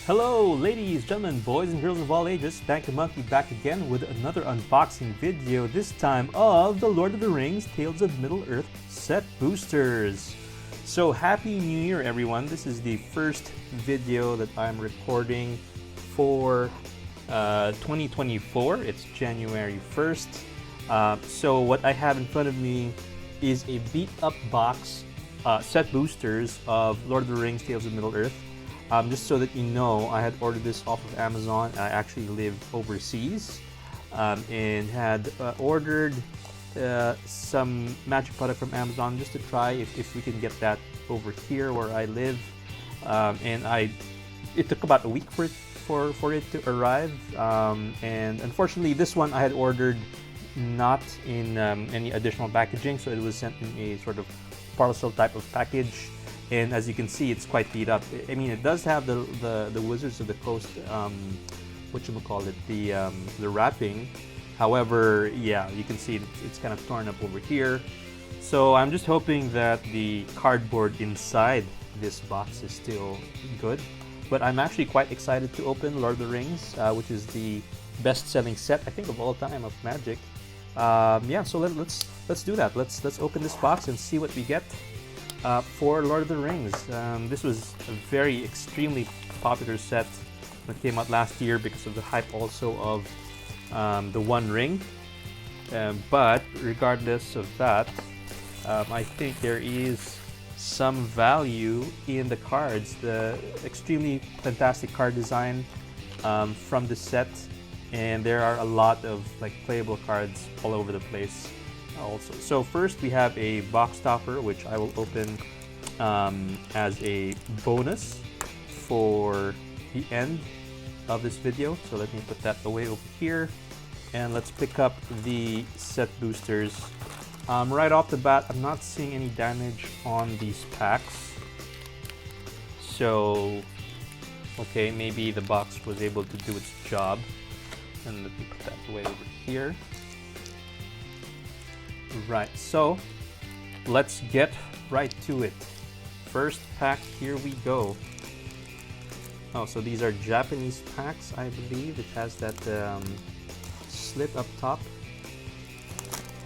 Hello, ladies, gentlemen, boys and girls of all ages. Thank you, Monkey, back again with another unboxing video, this time of the Lord of the Rings Tales of Middle-earth set boosters. So, Happy New Year, everyone. This is the first video that I'm recording for 2024. It's January 1st. So, what I have in front of me is a beat-up box set boosters of Lord of the Rings Tales of Middle-earth. Just so that you know, I had ordered this off of Amazon. I actually live overseas and had ordered some magic product from Amazon just to try if we can get that over here where I live. It took about a week for it to arrive. And unfortunately, this one I had ordered not in any additional packaging, so it was sent in a sort of parcel type of package. And as you can see, it's quite beat up. I mean, it does have the Wizards of the Coast, the wrapping. However, yeah, you can see it's kind of torn up over here. So I'm just hoping that the cardboard inside this box is still good. But I'm actually quite excited to open Lord of the Rings, which is the best-selling set, I think, of all time of Magic. Yeah, so let's do that. Let's open this box and see what we get. For Lord of the Rings. This was a very extremely popular set that came out last year because of the hype also of the One Ring. But regardless of that, I think there is some value in the cards. The extremely fantastic card design from the set, and there are a lot of playable cards all over the place. Also, so first we have a box topper, which I will open as a bonus for the end of this video. So let me put that away over here, and let's pick up the set boosters. Right off the bat, I'm not seeing any damage on these packs, so okay, maybe the box was able to do its job. And let me put that away over here. Right, so let's get right to it. First pack, here we go. Oh, so these are Japanese packs, I believe. It has that slit up top.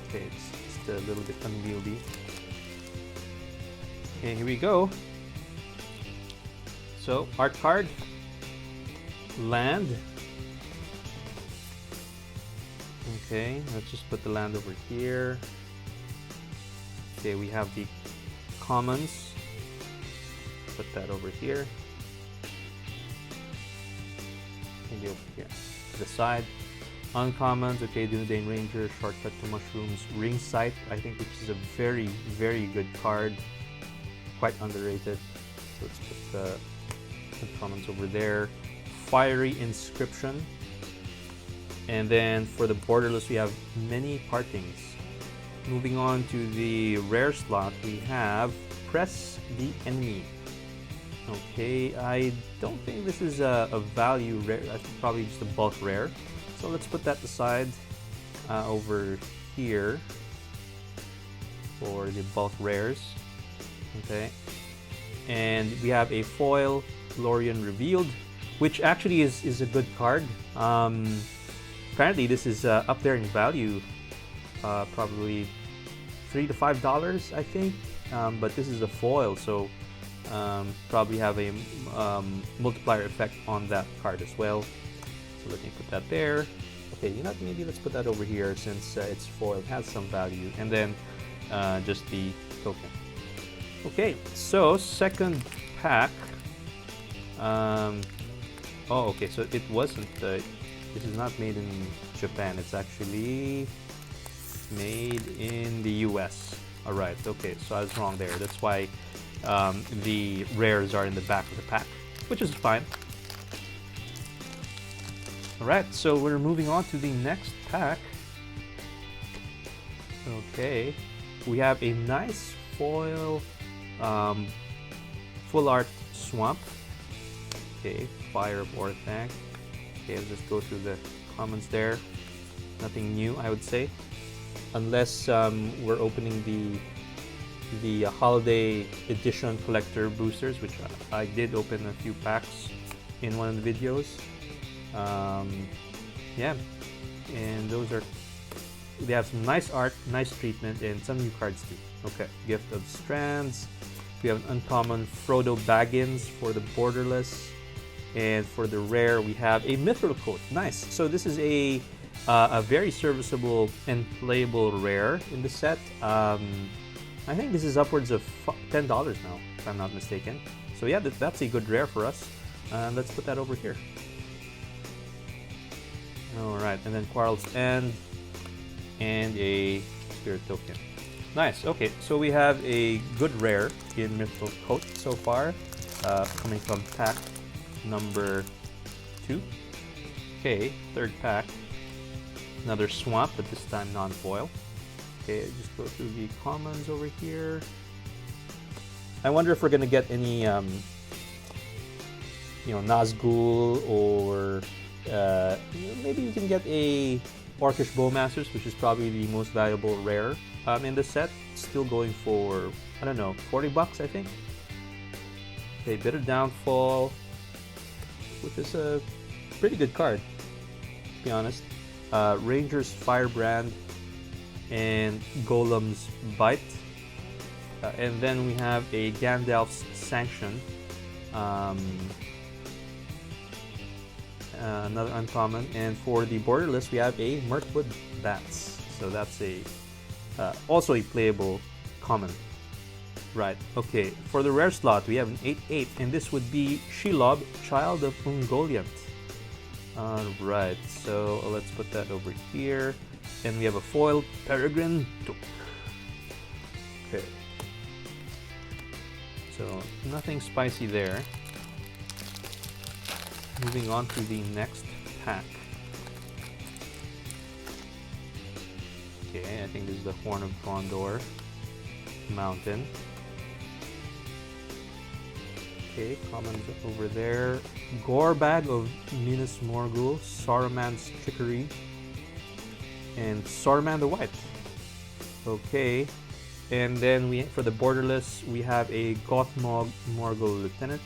Okay, it's just a little bit unwieldy. Okay, here we go. So, art card, land. Okay, let's just put the land over here. Okay, we have the commons. Put that over here. Maybe over here. To the side. Uncommons, okay, Dunedain Ranger, Shortcut to Mushrooms, Ring Sight, I think, which is a very, very good card. Quite underrated. So let's put the commons over there. Fiery Inscription. And then for the borderless, we have Many Partings. Moving on to the rare slot, we have Press the Enemy. Okay, I don't think this is a value rare. I think probably just a bulk rare. So let's put that aside over here for the bulk rares. Okay, and we have a foil Lorien Revealed, which actually is a good card. Apparently this is up there in value, probably $3 to $5, I think. But this is a foil, so probably have a multiplier effect on that card as well. So let me put that there. Okay, you know, maybe let's put that over here since it's foil, it has some value, and then just the token. Okay, so second pack. Oh, okay, so it wasn't. This is not made in Japan. It's actually made in the US. Alright, okay, so I was wrong there. That's why the rares are in the back of the pack, which is fine. Alright, so we're moving on to the next pack. Okay, we have a nice foil full art swamp. Okay, Fire of Orthanc. Okay, let's just go through the commons there. Nothing new, I would say, unless we're opening the holiday edition collector boosters, which I did open a few packs. in one of the videos. Yeah, and they have some nice art, nice treatment, and some new cards too. Okay, Gift of Strands. We have an uncommon Frodo Baggins for the borderless, and for the rare we have a Mithril Coat. Nice. So this is a very serviceable and playable rare in the set. I think this is upwards of $10 now, if I'm not mistaken. So yeah, that's a good rare for us. Let's put that over here. Alright, and then Quarrel's End and a Spirit Token. Nice, okay, so we have a good rare in Mithril Coat so far, coming from pack number 2. Okay, third pack. Another Swamp, but this time non-foil. Okay, just go through the commons over here. I wonder if we're gonna get any, Nazgul, or maybe we can get a Orcish Bowmasters, which is probably the most valuable rare in the set. Still going for, I don't know, $40, I think. Okay, Bitter Downfall, which is a pretty good card, to be honest. Ranger's Firebrand and Golem's Bite. And then we have a Gandalf's Sanction. Another uncommon. And for the borderless, we have a Mirkwood Bats. So that's a also a playable common. Right, okay. For the rare slot, we have an 8/8, and this would be Shelob, Child of Ungoliant. Alright, so let's put that over here. And we have a foil Peregrine Took. Okay. So nothing spicy there. Moving on to the next pack. Okay, I think this is the Horn of Gondor Mountain. Okay, commons over there. Gorbag of Minas Morgul, Saruman's Trickery, and Saruman the White. Okay, and then for the borderless, we have a Gothmog Morgul Lieutenant.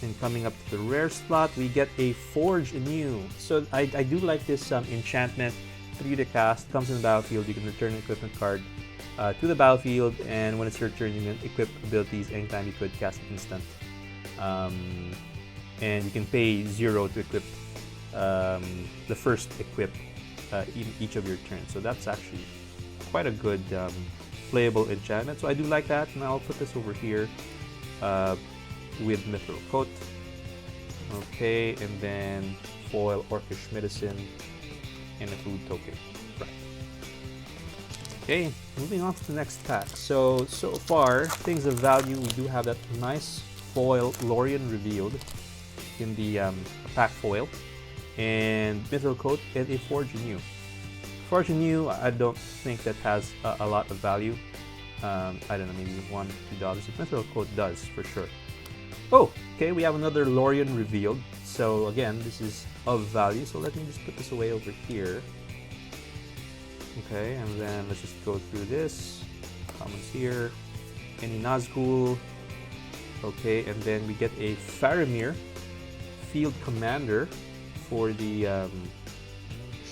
And coming up to the rare slot, we get a Forge Anew. So I do like this enchantment. 3 to cast, comes in the battlefield. You can return an equipment card to the battlefield, and when it's your turn, you can equip abilities anytime you could cast an instant. And you can pay 0 to equip the first equip each of your turns. So that's actually quite a good playable enchantment. So I do like that, and I'll put this over here with Mithril Coat. Okay, and then foil Orcish Medicine and a food token. Right. Okay, moving on to the next pack. So far, things of value. We do have that nice foil Lorien revealed in the pack foil, and Mithril Coat and a Forge Anew. Forge Anew, I don't think that has a lot of value. I don't know, maybe $1, $2. Mithril Coat does for sure. Oh, okay, we have another Lorien revealed. So again, this is of value. So let me just put this away over here. Okay, and then let's just go through this. Commons here. Any Nazgul. Okay, and then we get a Faramir Field Commander for the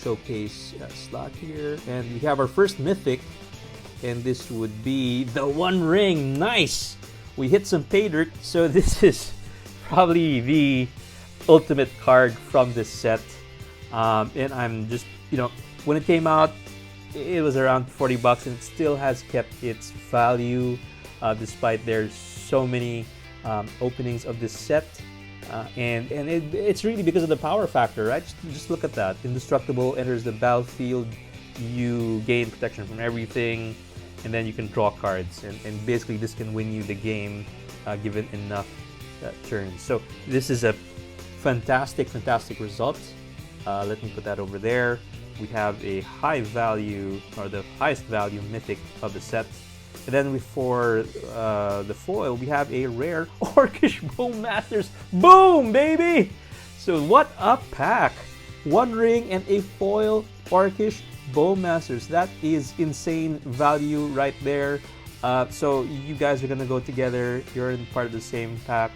showcase slot here. And we have our first mythic, and this would be the One Ring. Nice! We hit some pay dirt, so this is probably the ultimate card from this set. And I'm just, when it came out, it was around $40, and it still has kept its value despite there's so many openings of this set. And it's really because of the power factor, right? Just look at that. Indestructible enters the battlefield, you gain protection from everything, and then you can draw cards, and basically this can win you the game given enough turns. So this is a fantastic result. Let me put that over there. We have a high value, or the highest value mythic of the set. And then for the foil, we have a rare Orcish Bowmasters. Boom, baby! So what a pack! One ring and a foil Orcish Bowmasters. That is insane value right there. So you guys are gonna go together. You're in part of the same pack.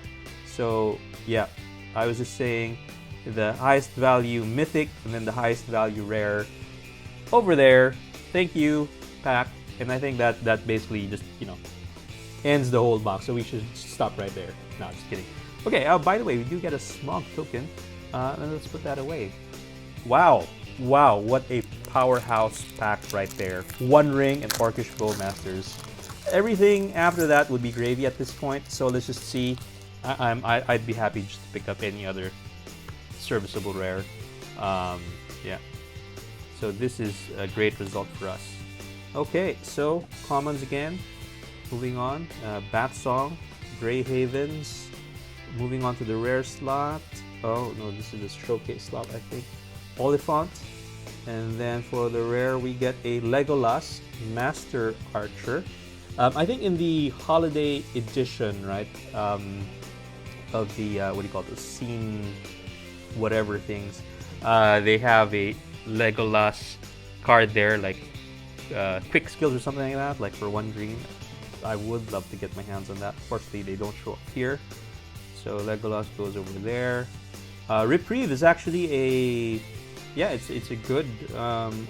So yeah, I was just saying the highest value mythic and then the highest value rare over there. Thank you, pack. And I think that basically just, you know, ends the whole box. So we should stop right there. No, just kidding. Okay, by the way, we do get a smog token. And let's put that away. Wow. Wow, what a powerhouse pack right there. One Ring and Orcish Bowmasters. Everything after that would be gravy at this point. So let's just see. I'd be happy just to pick up any other serviceable rare. Yeah. So this is a great result for us. Okay, so commons again. Moving on. Bat Song, Grey Havens. Moving on to the rare slot. Oh no, this is the showcase slot, I think. Oliphant. And then for the rare, we get a Legolas Master Archer. I think in the holiday edition, right, of the, what do you call it, the scene, whatever things, they have a Legolas card there, like quick skills or something like that, like for 1 green. I would love to get my hands on that. Fortunately, they don't show up here. So Legolas goes over there. Reprieve is actually a, yeah, it's a good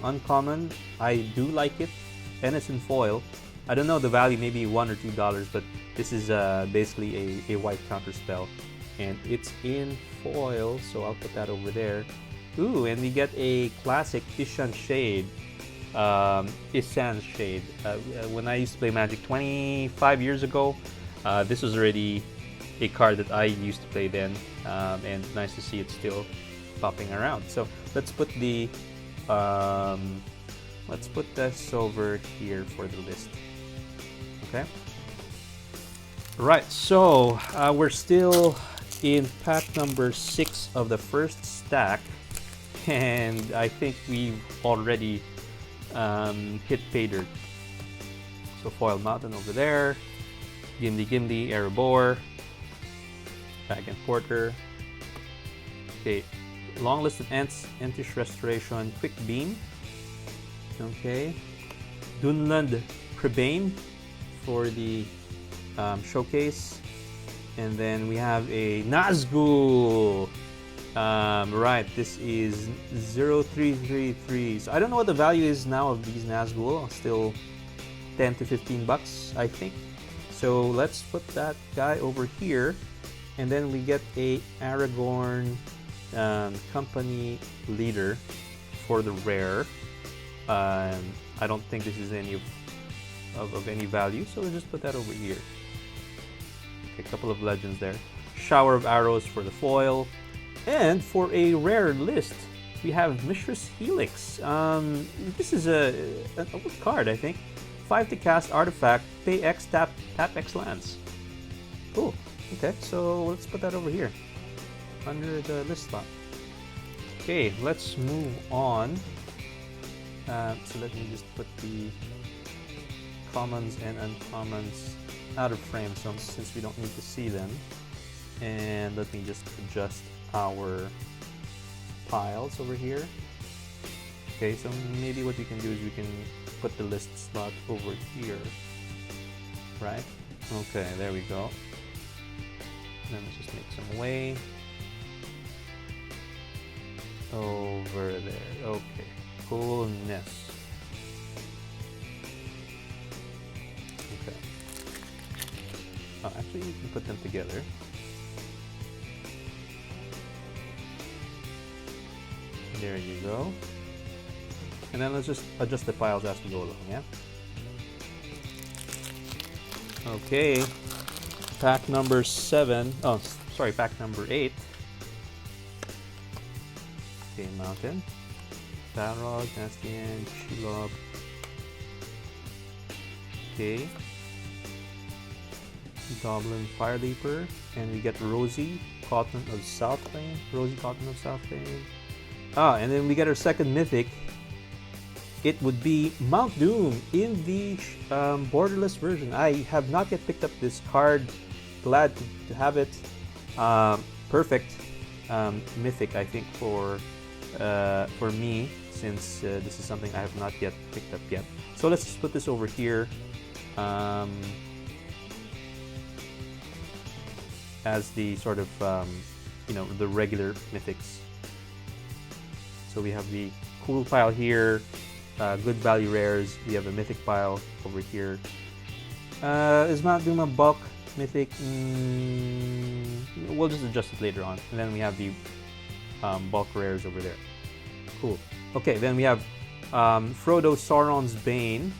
uncommon. I do like it, and it's in foil. I don't know the value, maybe $1 or $2, but this is basically a white counter spell, and it's in foil, so I'll put that over there. Ooh, and we get a classic Ishan Shade. Isan's Shade. When I used to play Magic 25 years ago, this was already a card that I used to play then, and nice to see it still popping around. So let's put the let's put this over here for the list. Okay. Right. So we're still in pack number 6 of the first stack, and I think we've already hit pay dirt. So Foil Mountain over there, Gimli Gimli, Erebor, Bag and Porter. Okay, Long Listed Ents, Entish Restoration, Quick Beam. Okay, Dunland Prebane for the showcase, and then we have a Nazgul. Right, this is 0333. So I don't know what the value is now of these Nazgul. Still 10 to 15 bucks, I think. So let's put that guy over here, and then we get a Aragorn company leader for the rare. I don't think this is any of any value, so we'll just put that over here. Okay, a couple of legends there. Shower of Arrows for the foil. And for a rare list, we have Mishra's Helix. This is a old card, I think. 5 to cast artifact, pay X, tap X lands. Cool. Okay, so let's put that over here under the list slot. Okay, let's move on. So let me just put the commons and uncommons out of frame, so since we don't need to see them. And let me just adjust our piles over here. Okay, so maybe what we can do is we can put the list slot over here, right? Okay, there we go. Then let's just make some way over there. Okay, coolness. Okay. Oh, actually, you can put them together. There you go. And then let's just adjust the piles as we go along, yeah? Okay. Pack number 7. Oh, sorry, pack number 8. Okay, Mountain. Balrog, Nastian, Shelob. Okay. Goblin Fire Leaper. And we get Rosie, Cotton of Southplane. Rosie, Cotton of Southplane. Ah, and then we get our second mythic. It would be Mount Doom in the borderless version. I have not yet picked up this card. Glad to have it. Perfect mythic, I think, for me, since this is something I have not yet picked up yet. So let's just put this over here as the sort of you know, the regular mythics. So we have the cool pile here, good value rares. We have a mythic pile over here. Is Mount Doom a bulk mythic? We'll just adjust it later on. And then we have the bulk rares over there. Cool. Okay, then we have Frodo Sauron's Bane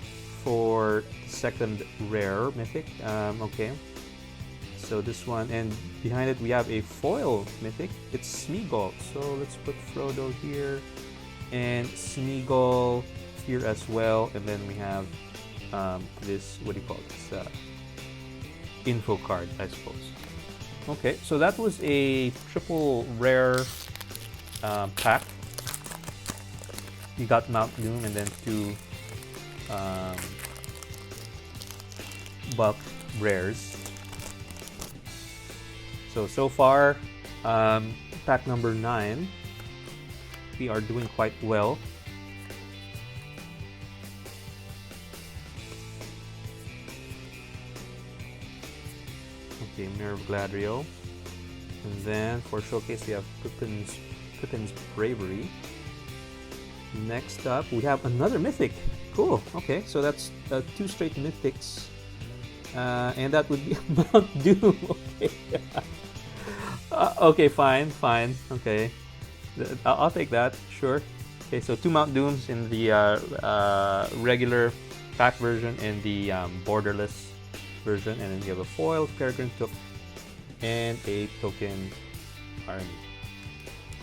for second rare mythic. Okay. So this one, and behind it we have a foil mythic. It's Smeagol. So let's put Frodo here and Smeagol here as well. And then we have this, what do you call this? Info card, I suppose. Okay, so that was a triple rare pack. You got Mount Doom and then 2 bulk rares. So far, pack number 9, we are doing quite well. Okay, Mirror of Gladriel. And then for showcase, we have Pippin's Bravery. Next up, we have another mythic. Cool. Okay, so that's 2 straight mythics. And that would be Mount Doom. Okay. Okay, fine. Okay. I'll take that, sure. Okay, so 2 Mount Dooms in the regular pack version and the borderless version. And then you have a foil, Peregrine Took, and a token army.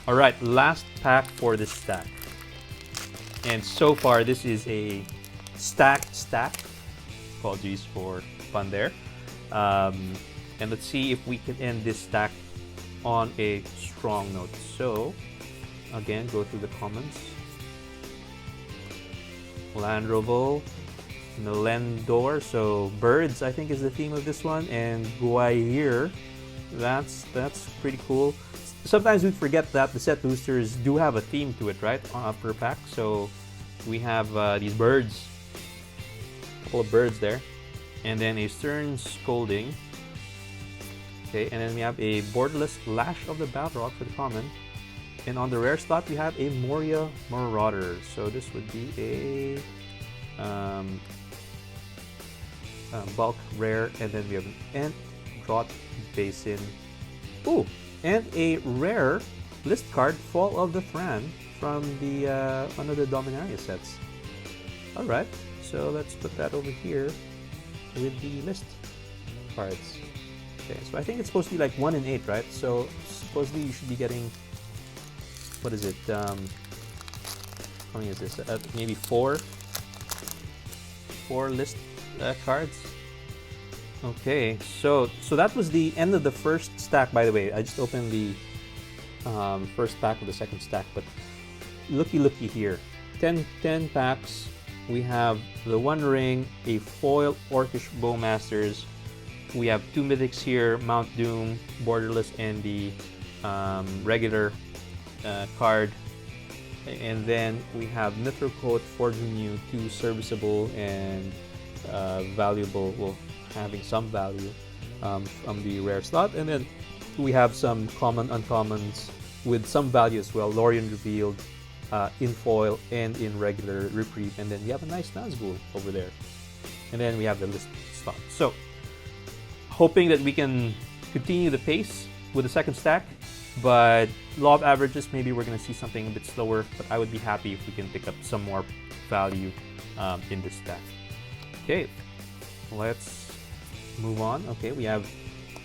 Alright, last pack for this stack. And so far, this is a stacked stack. Apologies for fun there. And let's see if we can end this stack on a strong note. So, again, go through the comments. Landroval, Nalendor, so birds I think is the theme of this one, and Guayir. That's pretty cool. Sometimes we forget that the set boosters do have a theme to it, right? Per pack. So we have these birds, a couple of birds there, and then a Stern Scolding. Okay, and then we have a borderless Lash of the Balrog for the common. And on the rare slot, we have a Moria Marauder. So this would be a bulk rare, and then we have an Ent Draught Basin. Ooh, and a rare list card, Fall of the Thran, from the one of the Dominaria sets. All right, so let's put that over here with the list cards. Okay, so I think it's supposed to be like 1 in 8, right? So supposedly you should be getting, what is it? How many is this? Maybe 4 list cards. Okay, so that was the end of the first stack. By the way, I just opened the first pack of the second stack, but looky here, 10 packs. We have the One Ring, a foil Orcish Bowmasters. We have 2 mythics here, Mount Doom, borderless, and the regular card. And then we have Mithril Coat, Forging You, 2 serviceable and valuable, well, having some value from the rare slot. And then we have some common uncommons with some value as well. Lorien Revealed, in foil and in regular Reprieve. And then we have a nice Nazgul over there. And then we have the list slot. So, hoping that we can continue the pace with the second stack, but law of averages, maybe we're going to see something a bit slower, but I would be happy if we can pick up some more value in this stack. Okay, let's move on. Okay, we have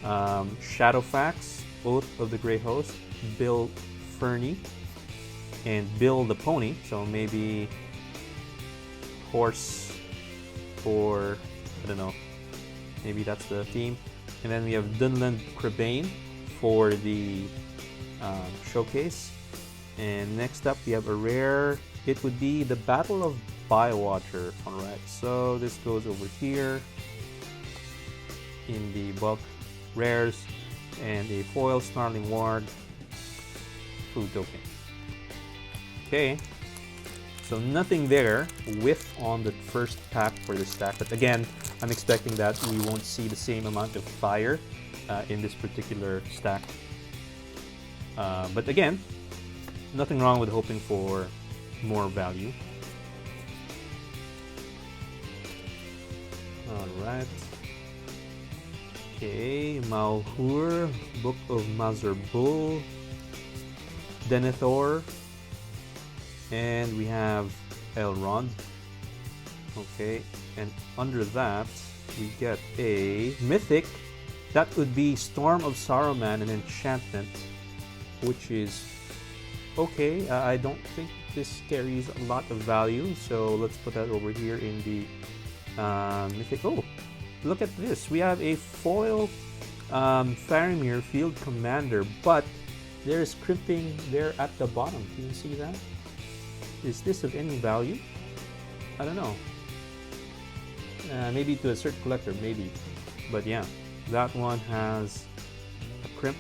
Shadowfax, Oath of the Grey Host, Bill Fernie, and Bill the Pony, so maybe horse, or I don't know, maybe that's the theme. And then we have Dunland Crabane for the showcase. And next up we have a rare. It would be the Battle of Bywater. Alright, so this goes over here in the bulk rares, and a foil Snarling Ward, food token. Okay, so nothing there. Whiff on the first pack for this stack, but again, I'm expecting that we won't see the same amount of fire in this particular stack. But again, nothing wrong with hoping for more value. Alright. Okay, Malhur, Book of Mazarbul, Denethor, and we have Elrond. Okay, and under that we get a mythic. That would be Storm of Saruman, an enchantment, which is okay. I don't think this carries a lot of value, so let's put that over here in the mythic. Oh, look at this. We have a foil Faramir Field Commander, but there's crimping there at the bottom. Can you see that? Is this of any value? I don't know. Maybe to a certain collector, maybe. But yeah, that one has a crimp.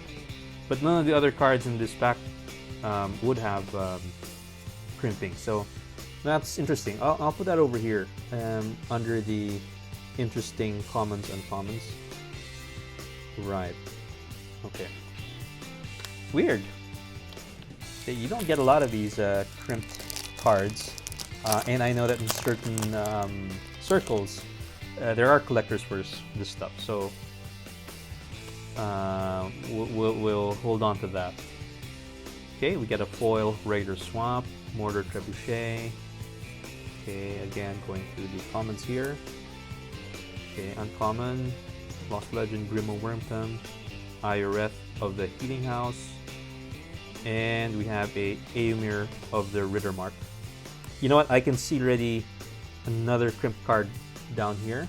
But none of the other cards in this pack would have crimping. So that's interesting. I'll put that over here under the interesting commons and uncommons. Right. Okay. Weird. Okay, you don't get a lot of these crimped cards. And I know that in certain circles, there are collectors for this stuff. So we'll hold on to that. Okay, we get a foil Raider Swamp, Mortar Trebuchet. Okay, again going through the commons here. Okay, uncommon, Lost Legend, Grimo Wormtongue, Ioreth of the Healing House, and we have a Eomer of the Rittermark. You know what? I can see already another crimp card down here.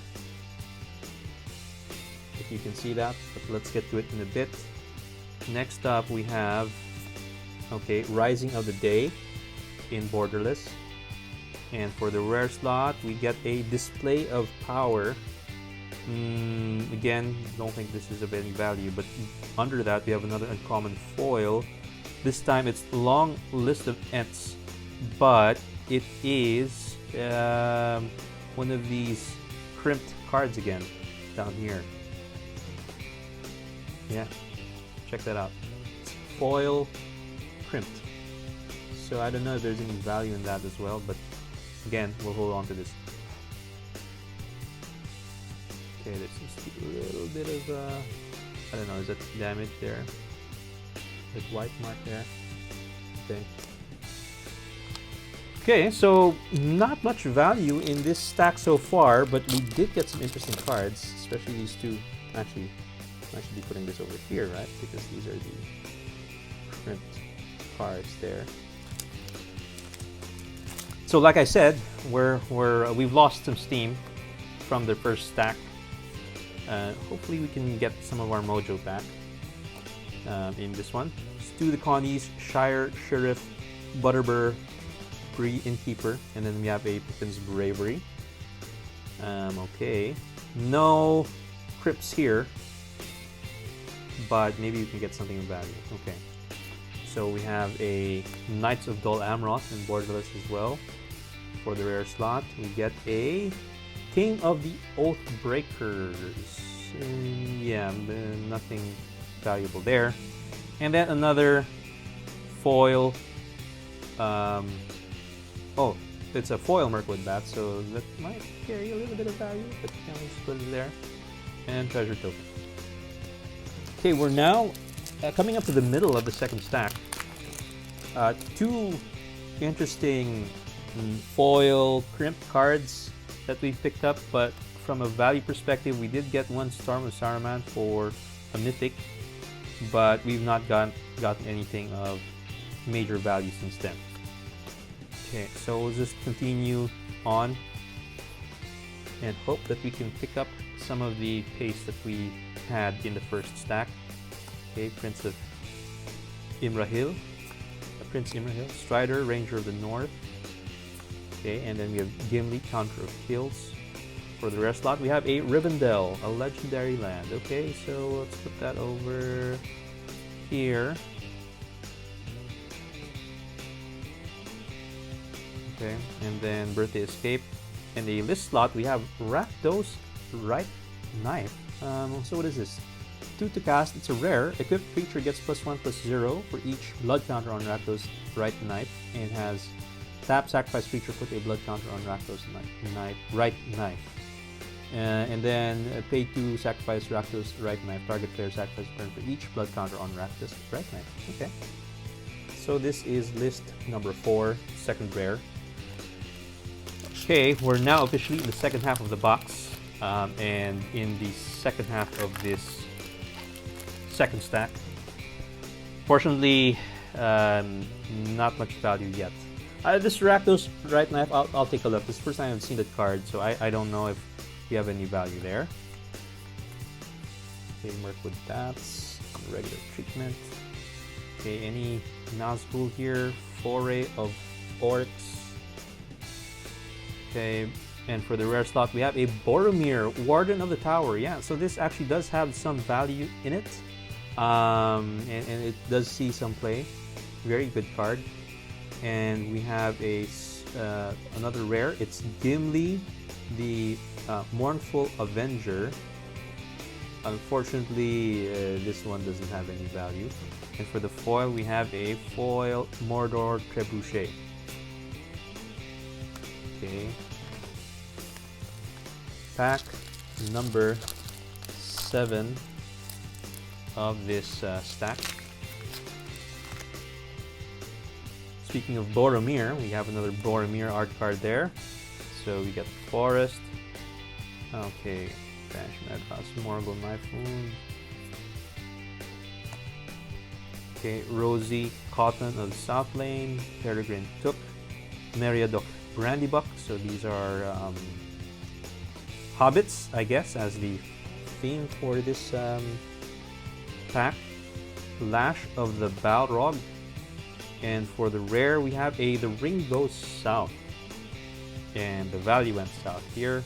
If you can see that, but let's get to it in a bit. Next up, we have Rising of the Day in Borderless, and for the rare slot, we get a Display of Power. Again, don't think this is of any value, but under that we have another uncommon foil. This time it's Long List of Ents, but it is one of these crimped cards again down here. Yeah, check that out. It's foil crimped. So I don't know if there's any value in that as well, but again, we'll hold on to this. Okay, there seems to be a little bit of I don't know, is that damage there? That white mark there? Okay. Okay, so not much value in this stack so far, but we did get some interesting cards, especially these two. Actually, I should be putting this over here, right? Because these are the crimped cards there. So like I said, we've lost some steam from the first stack. Hopefully we can get some of our mojo back in this one. Stu the Connies, Shire Sheriff, Butterbur, Bree Innkeeper, and then we have a Pippin's Bravery. Okay, no crypts here, but maybe you can get something of value. Okay, so we have a Knights of Dol Amroth in Borderless as well. For the rare slot, we get a King of the Oathbreakers. Yeah, nothing valuable there. And then another foil. Oh, it's a foil Mirkwood Bat, so that might carry a little bit of value, but you can just put it there. And Treasure Token. Okay, we're now coming up to the middle of the second stack. Two interesting foil crimp cards that we picked up, but from a value perspective, we did get one Storm of Saruman for a mythic, but we've not gotten anything of major value since then. Okay, so we'll just continue on and hope that we can pick up some of the pace that we had in the first stack. Okay, Prince of Imrahil, Prince Imrahil, Strider, Ranger of the North. Okay, and then we have Gimli, Counter of Kills. For the rare slot, we have a Rivendell, a legendary land. Okay, so let's put that over here. Okay, and then Birthday Escape. And the list slot, we have Rakdos Right Knife. So what is this? 2 to cast. It's a rare. Equipped creature gets +1/+0 for each blood counter on Rakdos right knife, and has tap, sacrifice creature, put a blood counter on Rakdos right knife. And then pay 2, sacrifice Rakdos right knife. Target player sacrifice a turn for each blood counter on Rakdos right knife. Okay. So this is list number 4, second rare. Okay, we're now officially in the second half of the box, and in the second half of this second stack. Fortunately, not much value yet. This Rakdos right knife, I'll take a look. This is the first time I've seen that card, so I don't know if we have any value there. Okay, Mirkwood Bats, regular treatment. Okay, any Nazgul here, Foray of Orcs. Okay, and for the rare slot, we have a Boromir, Warden of the Tower. Yeah, so this actually does have some value in it, and it does see some play. Very good card. And we have a another rare. It's Gimli, the Mournful Avenger. Unfortunately, this one doesn't have any value. And for the foil, we have a foil Mordor Trebuchet. Okay. Pack number 7 of this stack. Speaking of Boromir, we have another Boromir art card there. So we get Forest. Okay. Banish Madhouse, Morgul Knife Wound. Okay, Rosie Cotton of South Lane, Peregrine Took, Meriadoc Brandybuck. So these are hobbits, I guess, as the theme for this pack. Lash of the Balrog. And for the rare, we have the ring goes south. And the value went south here.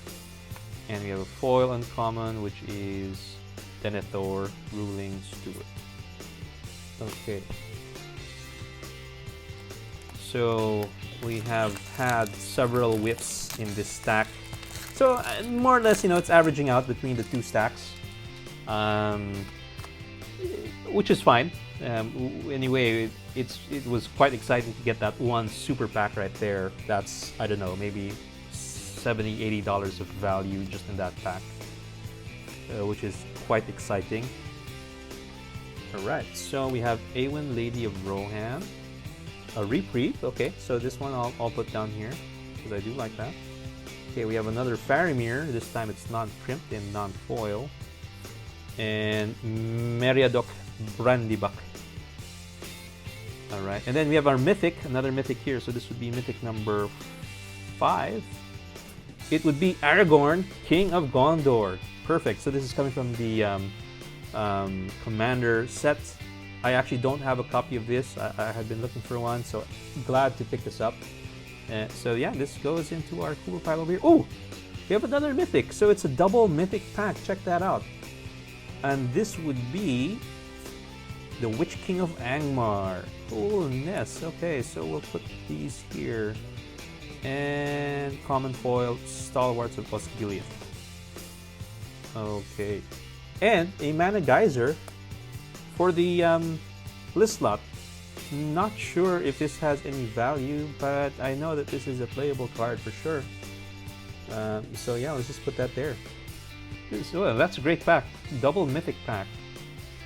And we have a foil uncommon, which is Denethor, Ruling Steward. Okay. So we have had several whiffs in this stack. So more or less, it's averaging out between the two stacks, which is fine. Anyway, it was quite exciting to get that one super pack right there. That's, I don't know, maybe $70, $80 of value just in that pack, which is quite exciting. Alright, so we have Awen, Lady of Rohan, a Reprieve. Okay, so this one I'll put down here because I do like that. Okay, we have another Faramir. This time it's non-crimped and non-foil. And Meriadoc Brandybuck. Alright, and then we have our Mythic, another Mythic here. So this would be Mythic number 5. It would be Aragorn, King of Gondor. Perfect. So this is coming from the Commander set. I actually don't have a copy of this. I had been looking for one, so glad to pick this up. So yeah, this goes into our cool pile over here. Oh, we have another Mythic. So it's a double Mythic pack. Check that out. And this would be the Witch King of Angmar. Coolness. Okay, so we'll put these here. And common foil, Stalwarts of Osgiliath. Okay. And a Mana Geyser for the list slot. Not sure if this has any value, but I know that this is a playable card for sure. So yeah, let's just put that there. So that's a great pack. Double Mythic pack.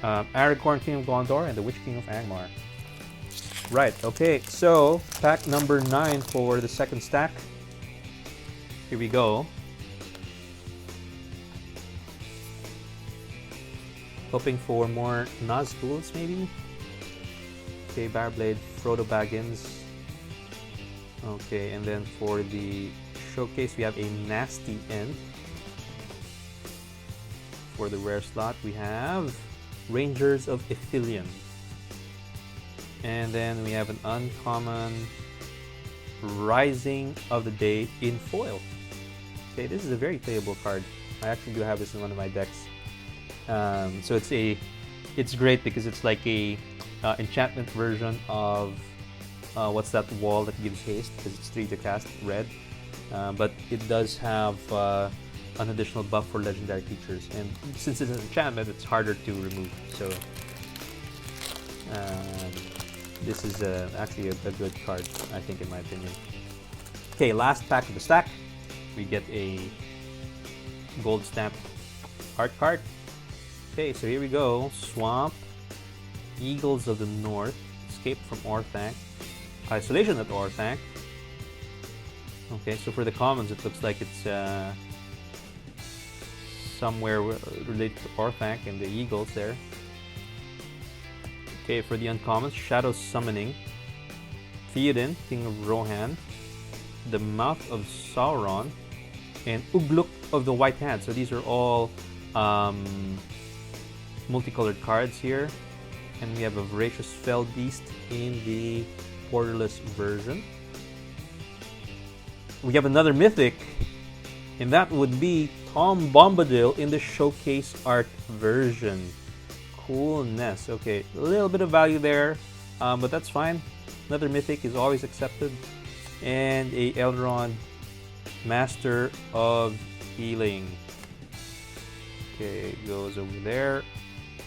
Aragorn, King of Gondor, and the Witch King of Angmar. Right, okay, so pack number 9 for the second stack. Here we go. Hoping for more Nazguls, maybe? Okay, Bearblade, Frodo Baggins. Okay, and then for the showcase, we have a Nasty End. For the rare slot, we have Rangers of Ithilien. And then we have an uncommon Rising of the Day in foil. Okay, this is a very playable card. I actually do have this in one of my decks. So it's great because it's like a enchantment version of what's that wall that gives haste, because it's 3 to cast, red. But it does have an additional buff for legendary creatures. And since it's an enchantment, it's harder to remove. So this is actually a good card, I think, in my opinion. Okay, last pack of the stack. We get a gold stamped art card. Okay, so here we go. Swamp, Eagles of the North, Escape from Orthanc, Isolation at Orthanc. Okay, so for the commons, it looks like it's somewhere related to Orthanc and the Eagles there. Okay, for the uncommons, Shadow Summoning, Theoden, King of Rohan, the Mouth of Sauron, and Ugluk of the White Hand. So these are all multicolored cards here. And we have a Voracious Fell Beast in the borderless version. We have another mythic, and that would be Tom Bombadil in the showcase art version. Coolness. Okay, a little bit of value there, but that's fine. Another mythic is always accepted. And a Elrond, Master of Healing. Okay, it goes over there.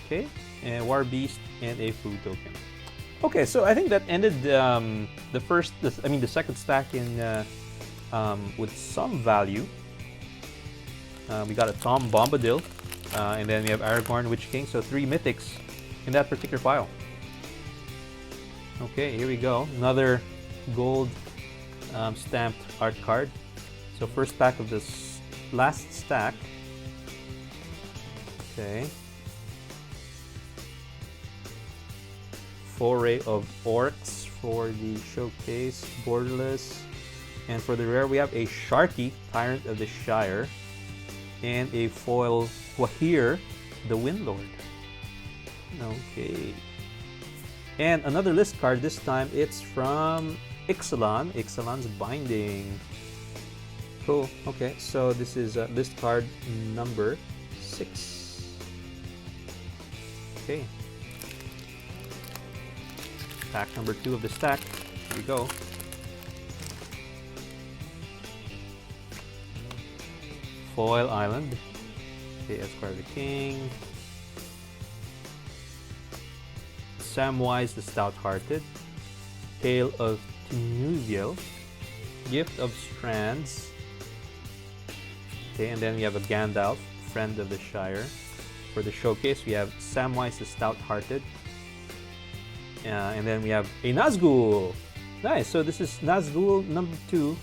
Okay, and War Beast and a food token. Okay, so I think that ended the second stack in with some value. We got a Tom Bombadil, and then we have Aragorn, Witch King. So 3 mythics in that particular pile. Okay, here we go. Another gold stamped art card. So first pack of this last stack. Okay. Foray of Orcs for the showcase, borderless. And for the rare, we have a Sharky, Tyrant of the Shire, and a foil Quahir, the Windlord. Okay. And another list card, this time it's from Ixalan, Ixalan's Binding. Cool. Okay, so this is list card number 6. Okay. Pack number 2 of the stack. Here we go. Foil Island. Okay, Esquire the King. Samwise the Stout-Hearted. Tale of Tinuviel. Gift of Strands. Okay, and then we have a Gandalf, Friend of the Shire. For the showcase, we have Samwise the Stout-Hearted. And then we have a Nazgul. Nice. So this is Nazgul number 2.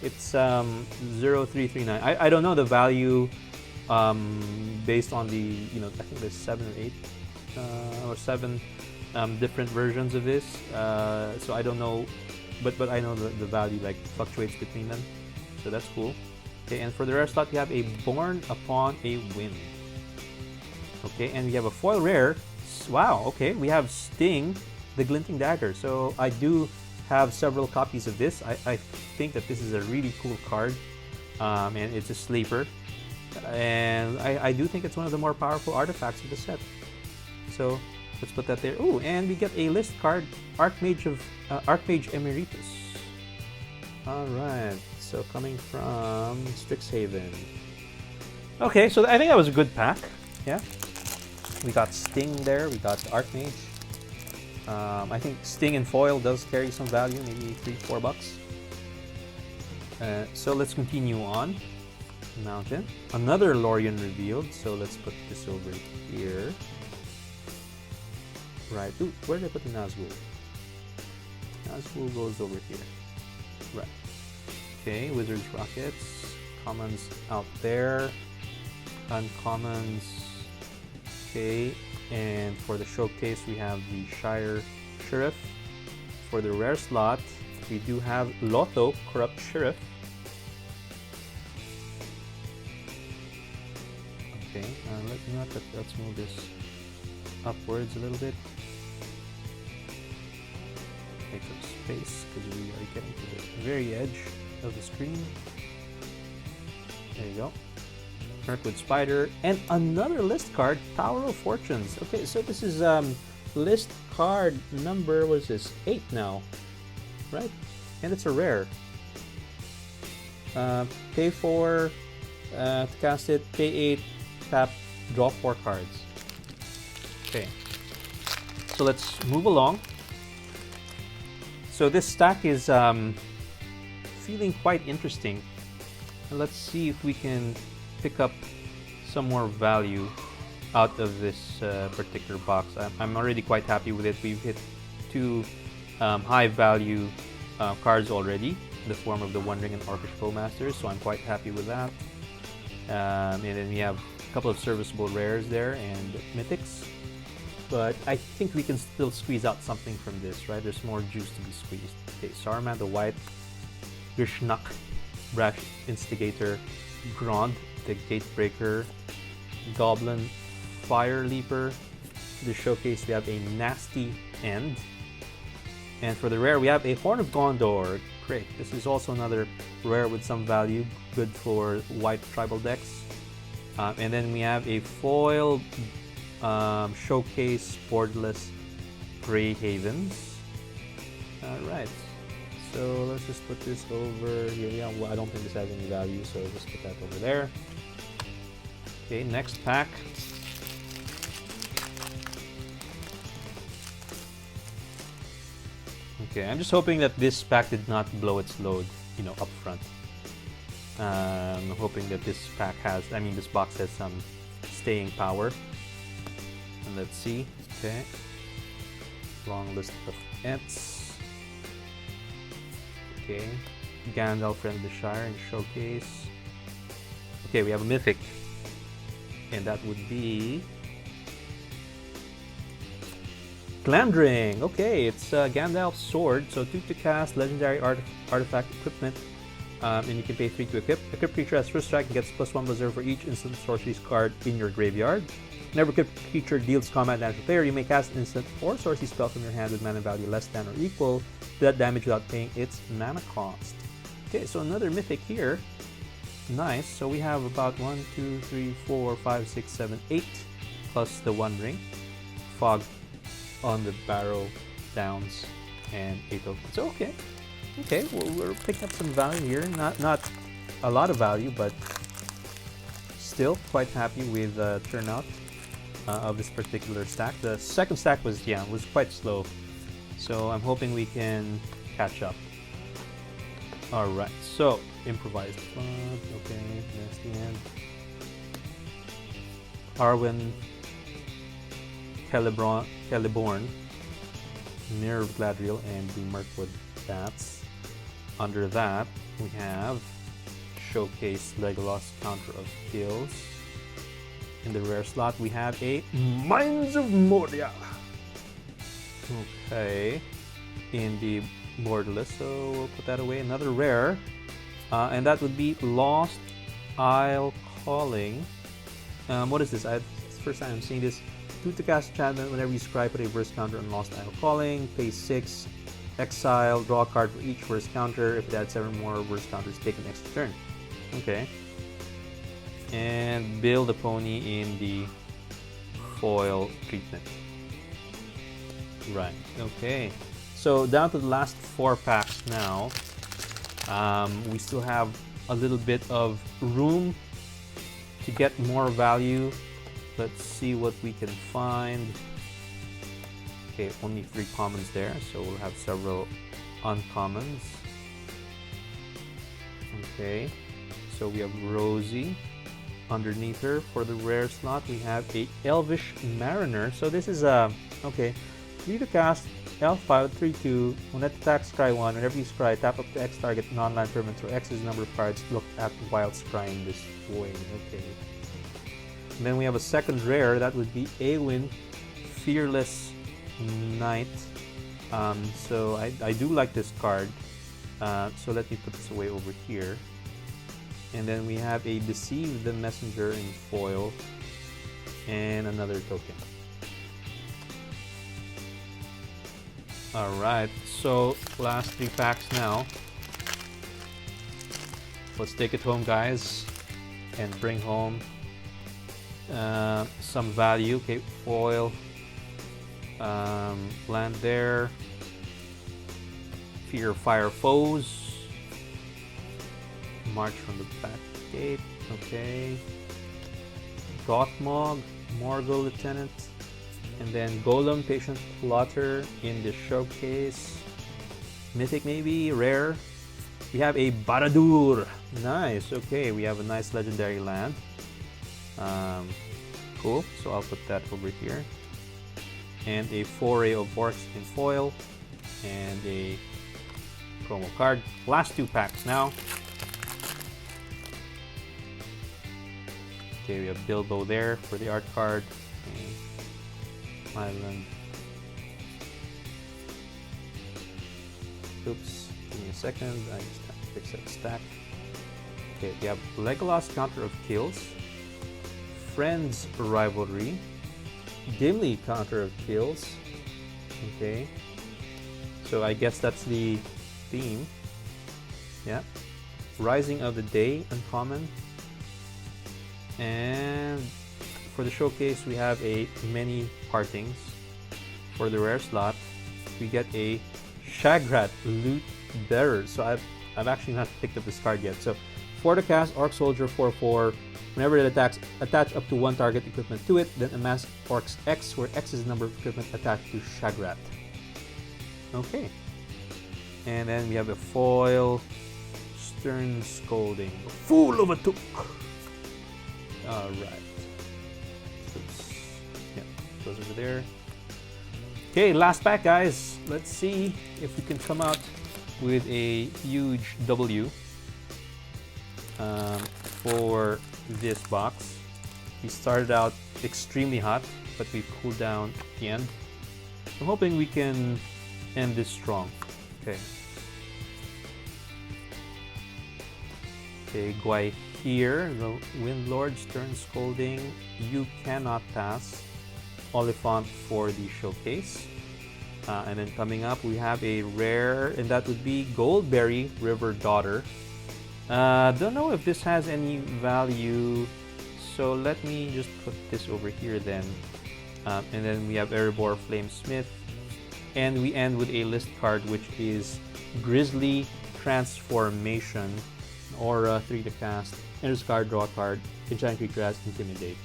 It's 0339. I don't know the value based on the, I think there's 7 or 8 or 7 different versions of this. So I don't know, but I know the value like fluctuates between them. So that's cool. Okay, and for the rare slot, we have a Born Upon a Wind. Okay, and we have a foil rare. Wow, okay, we have Sting, the Glinting Dagger. So I do have several copies of this. I think that this is a really cool card, and it's a sleeper. And I do think it's one of the more powerful artifacts of the set. So let's put that there. Oh, and we get a list card, Archmage Emeritus. All right, so coming from Strixhaven. Okay, so I think that was a good pack. Yeah. We got Sting there, we got Archmage. I think Sting and foil does carry some value, maybe $3-4. So let's continue on. Mountain. Another Lorien revealed, so let's put this over here. Right. Ooh, where did I put the Nazgul? Nazgul goes over here. Right. Okay, Wizards Rockets. Commons out there. Uncommons. Okay, and for the showcase, we have the Shire Sheriff. For the rare slot, we do have Lotho, Corrupt Sheriff. Okay, let's move this upwards a little bit. Make some space because we are getting to the very edge of the screen. There you go. Mirkwood Spider, and another list card, Tower of Fortunes. Okay, so this is list card number, what is this, 8 now, right? And it's a rare. Pay for To cast it, pay 8, tap, draw 4 cards. Okay. So let's move along. So this stack is feeling quite interesting. And let's see if we can pick up some more value out of this particular box. I'm already quite happy with it. We've hit 2 high value cards already in the form of the One Ring and Orcish Bowmaster, so I'm quite happy with that. And then we have a couple of serviceable rares there and mythics. But I think we can still squeeze out something from this, right? There's more juice to be squeezed. Okay, Saruman the White, Grishnak, Brash Instigator, Grond, the Gatebreaker, Goblin, Fire Leaper. For the showcase, we have a Nasty End. And for the rare, we have a Horn of Gondor. Great. This is also another rare with some value, good for white tribal decks. And then we have a foil showcase borderless Grey Havens. Alright, so let's just put this over here. Yeah, well, I don't think this has any value, so just put that over there. Okay, next pack. Okay, I'm just hoping that this pack did not blow its load, you know, up front. I'm hoping that this pack has, this box has some staying power. And let's see. Okay. Long list of Ents. Okay. Gandalf, Friend of the Shire in showcase. Okay, we have a mythic. And that would be Glandring. Okay, it's Gandalf's Sword. So 2 to cast, legendary artifact equipment. And you can pay 3 to equip. Equip creature has first strike and gets +1 +0 for each instant sorceries card in your graveyard. Whenever a creature deals combat damage to player, you may cast an instant or sorcery spell from your hand with mana value less than or equal to that damage without paying its mana cost. Okay, so another mythic here. Nice. So we have about 1, 2, 3, 4, 5, 6, 7, 8 plus the One Ring. Fog on the Barrow Downs and 8 tokens. So okay. Okay, well, we're picking up some value here. Not a lot of value, but still quite happy with the turnout of this particular stack. The second stack was quite slow, so I'm hoping we can catch up. All right, so improvised fun. Okay, that's the end. Arwen, Celeborn, Mirror of Gladriel, and the Mirkwood Bats. Under that, we have Showcase Legolas, Counter of Kills. In the rare slot, we have a Mines of Moria. Okay, in the borderless, so we'll put that away. Another rare, and that would be Lost Isle Calling. What is this? It's the first time I'm seeing this. 2 to cast enchantment. Whenever you scry, put a verse counter on Lost Isle Calling. Pay 6. Exile, draw a card for each verse counter. If it adds 7 more verse counters, take an extra turn. Okay. And build a pony in the foil treatment. Right. Okay. So down to the last 4 packs now. We still have a little bit of room to get more value. Let's see what we can find. Okay, only 3 commons there, so we'll have several uncommons. Okay, so we have Rosie. Underneath her, for the rare slot, we have a Elvish Mariner. So this is okay. 3 to cast, Elf Pilot, 3/2. When it attacks, scry 1. Whenever you scry, tap up to X target non-land permanents, or X is the number of cards looked at while scrying this way. Okay. And then we have a second rare, that would be Awen, Fearless Knight. So I do like this card. So let me put this away over here. And then we have a Deceive the Messenger in foil and another token. Alright, so last 3 packs now. Let's take it home, guys, and bring home some value. Okay, foil, land there, Fear Fire Foes, March from the Back Gate, Okay. Gothmog, Morgul Lieutenant, and then Golem, Patient LOTR in the showcase. Mythic maybe, rare. We have a Baradur. Nice, okay, we have a nice legendary land. Cool, so I'll put that over here. And a foray of Orcs in foil. And a promo card. Last 2 packs now. Okay, we have Bilbo there for the art card. Okay. Island. Oops, give me a second. I just have to fix that stack. Okay, we have Legolas, Counter of Kills. Friends Rivalry. Gimli, Counter of Kills. Okay. So I guess that's the theme. Yeah. Rising of the Day, uncommon. And for the showcase, we have a Many Partings. For the rare slot, we get a Shagrat, Loot Bearer. So I've actually not picked up this card yet. So for the cast, Orc Soldier 4/4. Whenever it attacks, attach up to 1 target equipment to it, then amass Orcs X, where X is the number of equipment attached to Shagrat. Okay. And then we have a foil Stern Scolding. Fool of a Took. Alright. Oops. Yeah, goes over there. Okay, last pack, guys. Let's see if we can come out with a huge W for this box. We started out extremely hot, but we cooled down at the end. I'm hoping we can end this strong. Okay. Okay, Guai here. The Windlord, Stern Scolding. You cannot pass. Oliphant for the showcase. And then coming up, we have a rare, and that would be Goldberry, River Daughter. Don't know if this has any value, so let me just put this over here then. And then we have Erebor, Flamesmith. And we end with a list card, which is Grizzly Transformation. Aura, 3 to cast. Enters card, draw a card. Enchant Creature, Intimidate.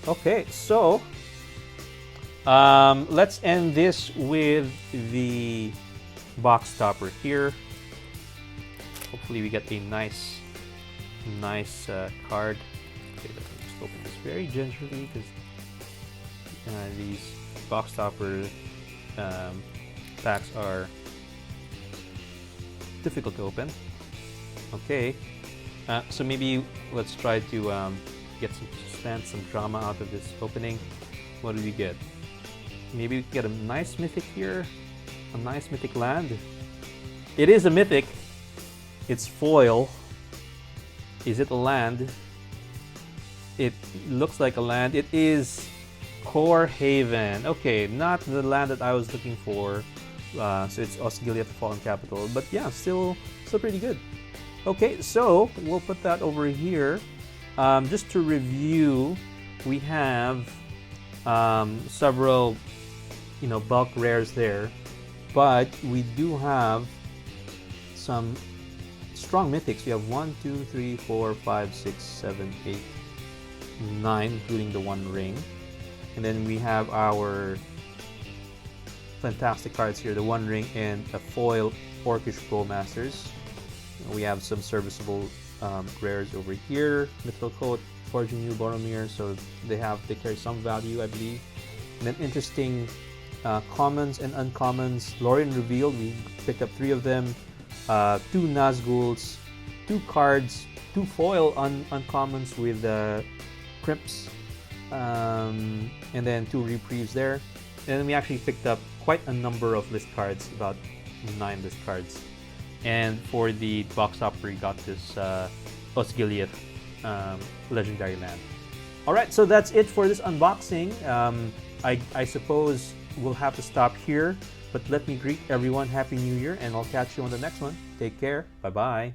Okay, so let's end this with the box topper here. Hopefully we get a nice card. Okay, let me just open this very gingerly because these box topper packs are difficult to open. Okay, so maybe let's try to get some suspense, some drama out of this opening. What do we get? Maybe we get a nice mythic here, a nice mythic land. It is a mythic. It's foil. Is it a land? It looks like a land. It is Core Haven. Okay, not the land that I was looking for. So it's Osgiliath, the Fallen Capital. But yeah, still pretty good. Okay, so we'll put that over here. Just to review, we have several, bulk rares there, but we do have some strong mythics. We have 1, 2, 3, 4, 5, 6, 7, 8, 9, including the One Ring. And then we have our fantastic cards here, the One Ring and a foil Orcish Bowmasters. We have some serviceable rares over here. Mythical Coat, Forging New Boromir, so they carry some value, I believe. And then interesting commons and uncommons. Lorien Revealed, we picked up 3 of them. 2 Nazguls, 2 cards, 2 foil uncommons with crimps, and then 2 reprieves there. And then we actually picked up quite a number of list cards, about 9 list cards. And for the box topper, we got this Osgiliath legendary land. Alright, so that's it for this unboxing. I suppose we'll have to stop here, but let me greet everyone Happy New Year, and I'll catch you on the next one. Take care. Bye-bye.